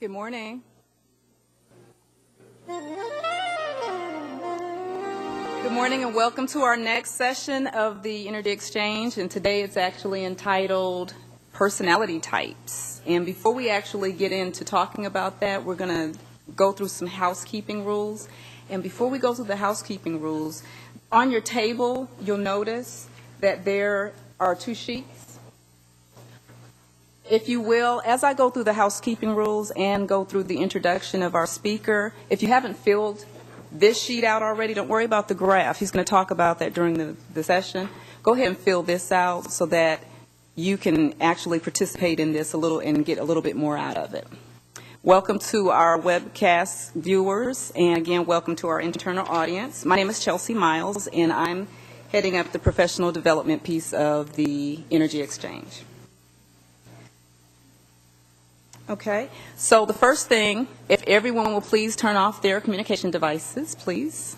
Good morning. Good morning and welcome to our next session of the Energy Exchange, and today it's actually entitled Personality Types. And before we actually get into talking about that, we're going to go through some housekeeping rules. And before we go through the housekeeping rules, on your table you'll notice that there are two sheets. If you will, as I go through the housekeeping rules and go through the introduction of our speaker, if you haven't filled this sheet out already, don't worry about the graph. He's going to talk about that during the session. Go ahead and fill this out so that you can actually participate in this a little and get a little bit more out of it. Welcome to our webcast viewers, and again, welcome to our internal audience. My name is Chelsea Miles, and I'm heading up the professional development piece of the Energy Exchange. Okay, so the first thing, if everyone will please turn off their communication devices, please.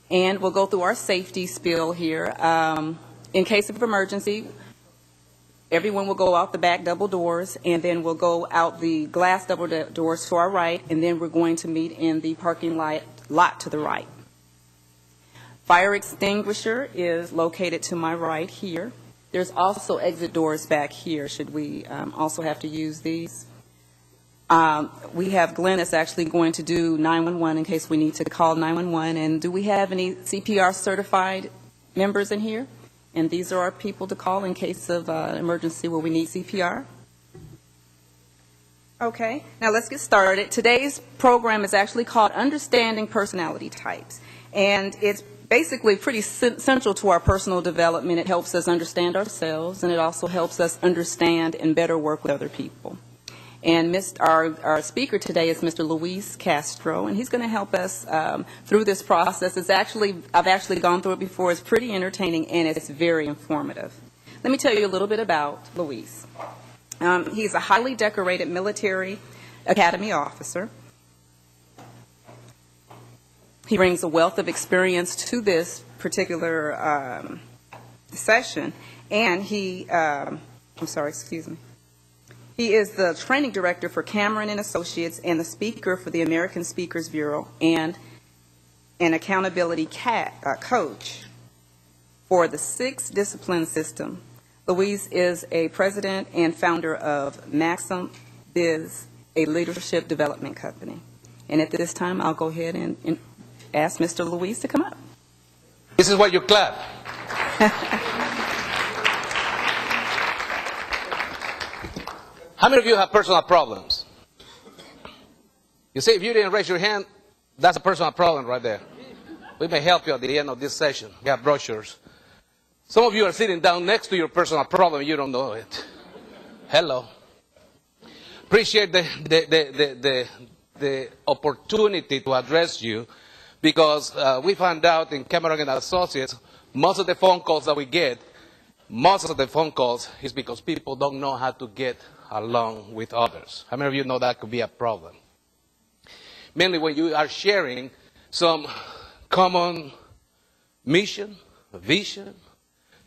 And we'll go through our safety spiel here. In case of emergency, everyone will go out the back double doors, and then we'll go out the glass double doors to our right, and then we're going to meet in the parking lot to the right. Fire extinguisher is located to my right here. There's also exit doors back here, should we also have to use these. We have Glenn that's actually going to do 911 in case we need to call 911. And do we have any CPR certified members in here? And these are our people to call in case of emergency where we need CPR. Okay, now let's get started. Today's program is actually called Understanding Personality Types. And it's basically pretty central to our personal development. It helps us understand ourselves, and it also helps us understand and better work with other people. And our speaker today is Mr. Luis Castro, and he's going to help us through this process. I've actually gone through it before. It's pretty entertaining, and it's very informative. Let me tell you a little bit about Luis. He's a highly decorated military academy officer. He brings a wealth of experience to this particular session, and he is the training director for Cameron and Associates and the speaker for the American Speakers Bureau and an accountability coach for the 6 discipline system. Luis is a president and founder of Maxim Biz, a leadership development company. And at this time, I'll go ahead and ask Mr. Luis to come up. This is why you clap. How many of you have personal problems? You see, if you didn't raise your hand, that's a personal problem right there. We may help you at the end of this session. We have brochures. Some of you are sitting down next to your personal problem. You don't know it. Hello. Appreciate the opportunity to address you. Because we found out in Cameron and Associates, most of the phone calls that we get, most of the phone calls is because people don't know how to get along with others. How many of you know that could be a problem? Mainly when you are sharing some common mission, vision,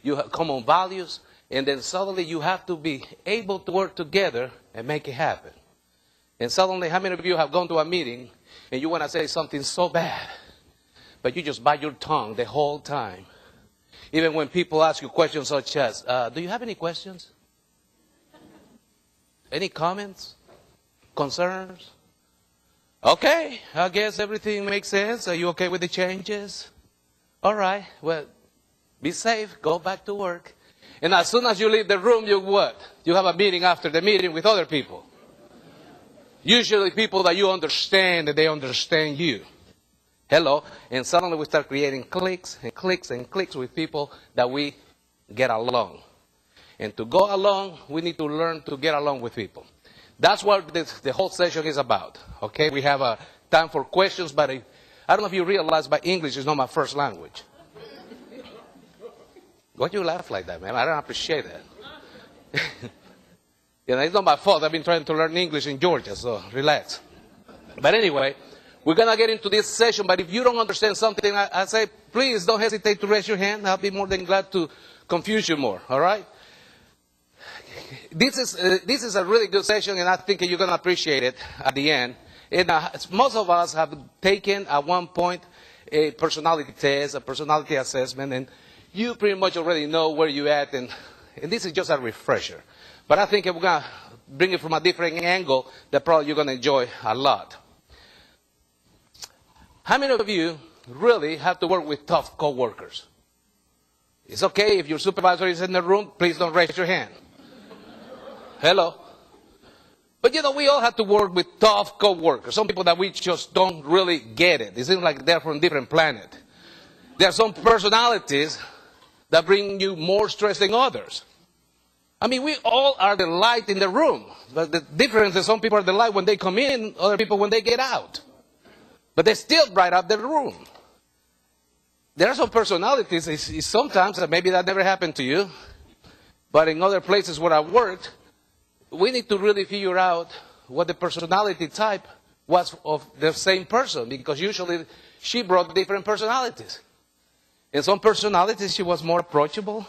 you have common values, and then suddenly you have to be able to work together and make it happen. And suddenly, how many of you have gone to a meeting and you want to say something so bad, but you just bite your tongue the whole time? Even when people ask you questions such as, do you have any questions? Any comments? Concerns? Okay, I guess everything makes sense. Are you okay with the changes? All right, well, be safe, go back to work. And as soon as you leave the room, you what? You have a meeting after the meeting with other people. Usually people that you understand, that they understand you. Hello. And suddenly we start creating cliques and cliques and cliques with people that we get along. And to go along, we need to learn to get along with people. That's what the whole session is about. Okay? We have a time for questions, but I don't know if you realize, but English is not my first language. Why do you laugh like that, man? I don't appreciate that. You know, it's not my fault. I've been trying to learn English in Georgia, so relax. But anyway, we're going to get into this session. But if you don't understand something, I say, please don't hesitate to raise your hand. I'll be more than glad to confuse you more, all right? this is a really good session, and I think you're going to appreciate it at the end. And most of us have taken at one point a personality test, a personality assessment, and you pretty much already know where you're at, and this is just a refresher. But I think we're going to bring it from a different angle that probably you're going to enjoy a lot. How many of you really have to work with tough coworkers? It's okay if your supervisor is in the room, please don't raise your hand. Hello? But we all have to work with tough co-workers, some people that we just don't really get it. It seems like they're from a different planet. There are some personalities that bring you more stress than others. I mean, we all are the light in the room. But the difference is some people are the light when they come in, other people when they get out. But they still bright up the room. There are some personalities, it's sometimes, maybe that never happened to you, but in other places where I worked, we need to really figure out what the personality type was of the same person, because usually she brought different personalities. In some personalities, she was more approachable,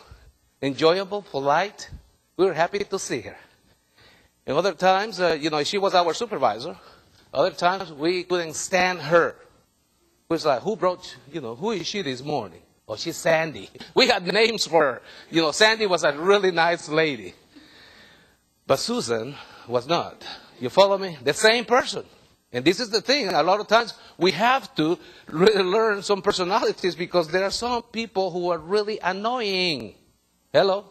enjoyable, polite. We were happy to see her. In other times, she was our supervisor. Other times, we couldn't stand her. It was like, who is she this morning? Oh, she's Sandy. We had names for her. Sandy was a really nice lady. But Susan was not. You follow me? The same person. And this is the thing. A lot of times we have to really learn some personalities because there are some people who are really annoying. Hello?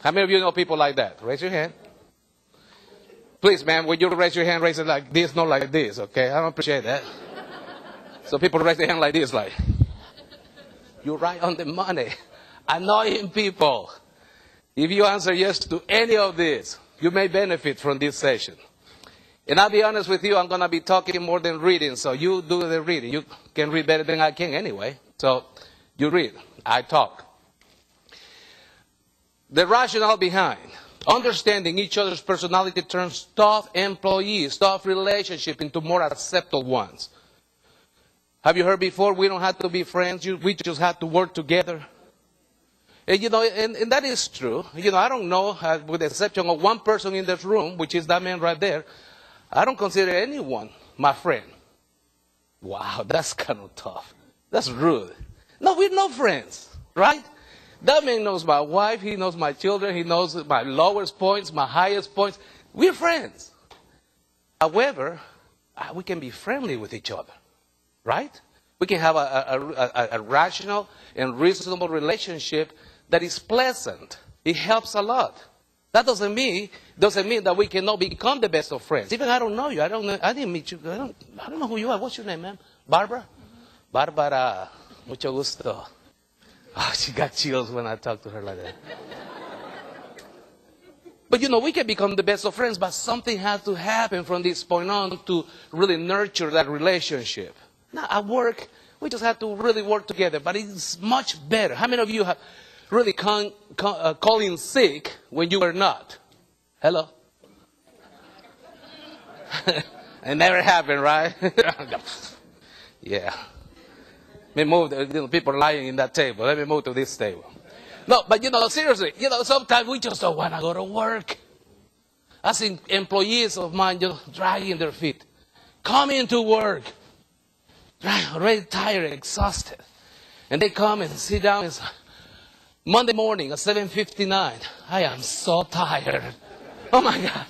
How many of you know people like that? Raise your hand. Please, ma'am, when you raise your hand, raise it like this, not like this, okay? I don't appreciate that. So people raise their hand like this, like, you're right on the money. Annoying people. If you answer yes to any of this, you may benefit from this session. And I'll be honest with you, I'm going to be talking more than reading, so you do the reading. You can read better than I can anyway. So you read, I talk. The rationale behind understanding each other's personality turns tough employees, tough relationships into more acceptable ones. Have you heard before, we don't have to be friends, we just have to work together? And, and that is true. I don't know, with the exception of one person in this room, which is that man right there, I don't consider anyone my friend. Wow, that's kind of tough. That's rude. No, we're not friends, right? That man knows my wife, he knows my children, he knows my lowest points, my highest points. We're friends. However, we can be friendly with each other. Right? We can have a rational and reasonable relationship that is pleasant. It helps a lot. That doesn't mean that we cannot become the best of friends. Even I don't know you. I didn't meet you. I don't know who you are. What's your name, ma'am? Barbara? Barbara. Mucho gusto. Oh, she got chills when I talked to her like that. But we can become the best of friends, but something has to happen from this point on to really nurture that relationship. Now, at work, we just have to really work together, but it's much better. How many of you have really called in sick when you were not? Hello? It never happened, right? Yeah. Let me move, people lying in that table. Let me move to this table. No, but seriously, sometimes we just don't want to go to work. I've seen employees of mine dragging their feet, coming to work. Already tired, exhausted. And they come and sit down. It's Monday morning at 7:59. I am so tired. Oh my God.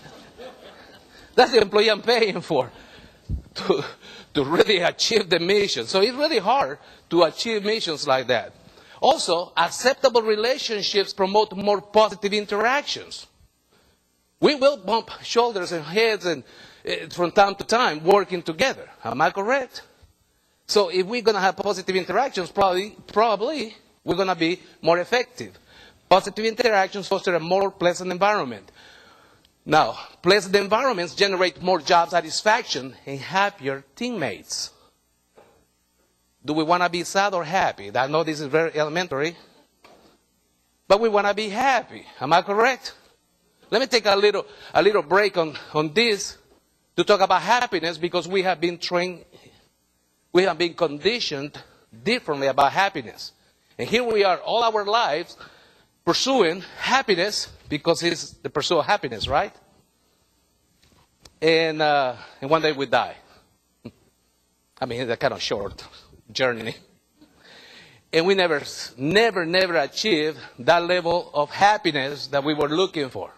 That's the employee I'm paying for. To really achieve the mission. So it's really hard to achieve missions like that. Also, acceptable relationships promote more positive interactions. We will bump shoulders and heads and from time to time working together. Am I correct? So if we're going to have positive interactions, probably we're going to be more effective. Positive interactions foster a more pleasant environment. Now, pleasant environments generate more job satisfaction and happier teammates. Do we want to be sad or happy? I know this is very elementary, but we want to be happy. Am I correct? Let me take a little break on this to talk about happiness, because we have been trained. We have been conditioned differently about happiness. And here we are all our lives pursuing happiness because it's the pursuit of happiness, right? And one day we die. I mean, it's a kind of short journey. And we never achieved that level of happiness that we were looking for.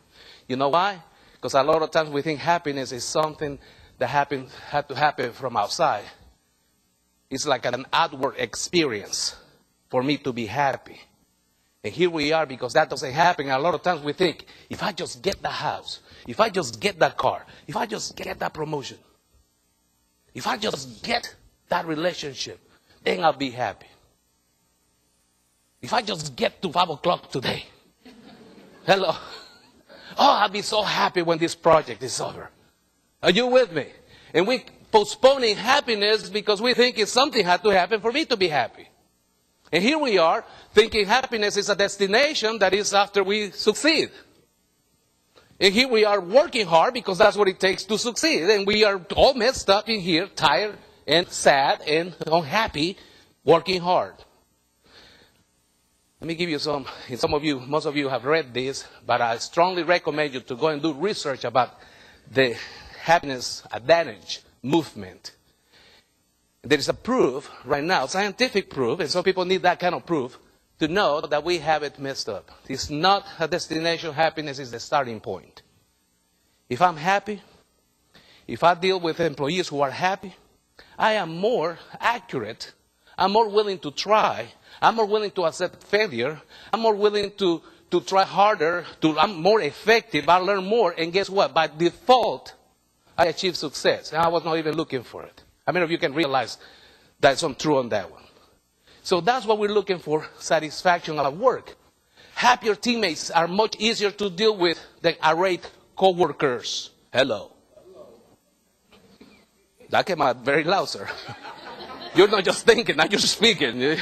You know why? Because a lot of times we think happiness is something that had to happen from outside. It's like an outward experience for me to be happy. And here we are, because that doesn't happen. A lot of times we think, if I just get the house, if I just get that car, if I just get that promotion, if I just get that relationship, then I'll be happy. If I just get to 5 o'clock today, hello. Oh, I'll be so happy when this project is over. Are you with me? And we postponing happiness because we think something had to happen for me to be happy. And here we are thinking happiness is a destination that is after we succeed. And here we are working hard because that's what it takes to succeed. And we are all messed up in here, tired and sad and unhappy, working hard. Let me give you some, most of you have read this, but I strongly recommend you to go and do research about the happiness advantage movement. There is a proof right now, scientific proof, and some people need that kind of proof to know that we have it messed up. It's not a destination. Happiness is the starting point. If I'm happy, if I deal with employees who are happy, I am more accurate. I'm more willing to try. I'm more willing to accept failure. I'm more willing to try harder. I'm more effective. I learn more. And guess what? By default, I achieve success. And I was not even looking for it. How many of you can realize that some true on that one? So that's what we're looking for, satisfaction at work. Happier teammates are much easier to deal with than irate coworkers. Hello. That came out very loud, sir. You're not just thinking, now you're speaking.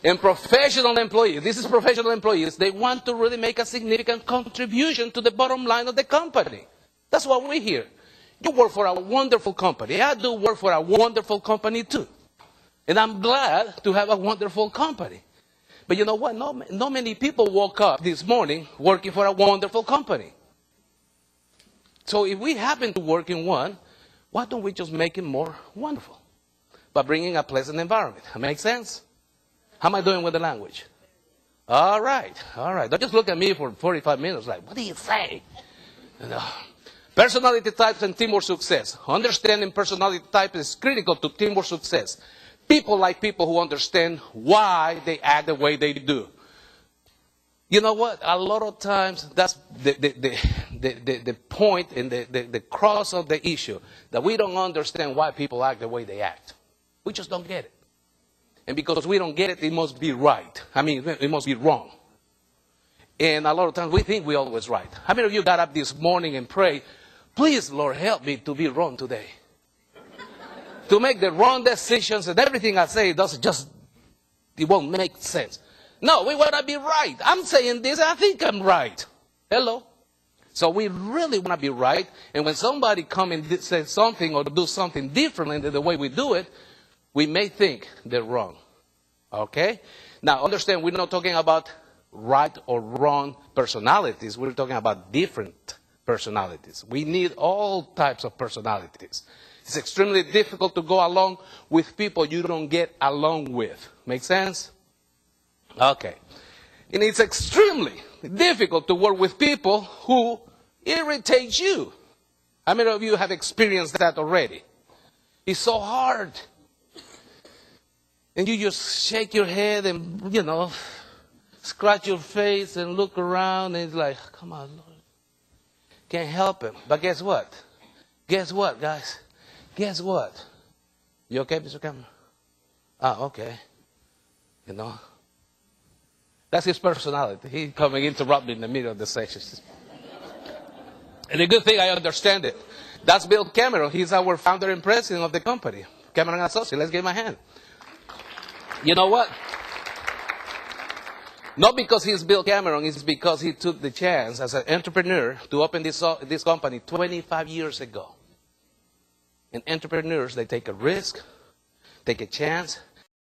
And professional employees, this is professional employees, they want to really make a significant contribution to the bottom line of the company. That's why we're here. You work for a wonderful company. I do work for a wonderful company too. And I'm glad to have a wonderful company. But you know what? Not many people woke up this morning working for a wonderful company. So if we happen to work in one, why don't we just make it more wonderful? By bringing a pleasant environment. That makes sense? How am I doing with the language? All right, all right. Don't just look at me for 45 minutes like, what do you say? You know. Personality types and teamwork success. Understanding personality types is critical to teamwork success. People like people who understand why they act the way they do. You know what? A lot of times that's the point and the cross of the issue, that we don't understand why people act the way they act. We just don't get it. And because we don't get it, it must be right. I mean, it must be wrong. And a lot of times we think we're always right. How many of you got up this morning and prayed, please, Lord, help me to be wrong today? To make the wrong decisions, and everything I say it won't make sense. No, we want to be right. I'm saying this, I think I'm right. Hello? So we really want to be right. And when somebody comes and says something or do something differently than the way we do it, we may think they're wrong. Okay? Now, understand, we're not talking about right or wrong personalities. We're talking about different personalities. We need all types of personalities. It's extremely difficult to go along with people you don't get along with. Make sense? Okay. And it's extremely difficult to work with people who irritate you. How many of you have experienced that already? It's so hard. And you just shake your head and, scratch your face and look around and it's like, come on, Lord. Can't help it. But guess what? Guess what, guys? Guess what? You okay, Mr. Cameron? Okay. That's his personality. He's coming in to interrupt me in the middle of the session. And the good thing, I understand it. That's Bill Cameron. He's our founder and president of the company. Cameron Associates. Let's give him a hand. You know what? Not because he's Bill Cameron, it's because he took the chance as an entrepreneur to open this company 25 years ago. And entrepreneurs, they take a risk, take a chance,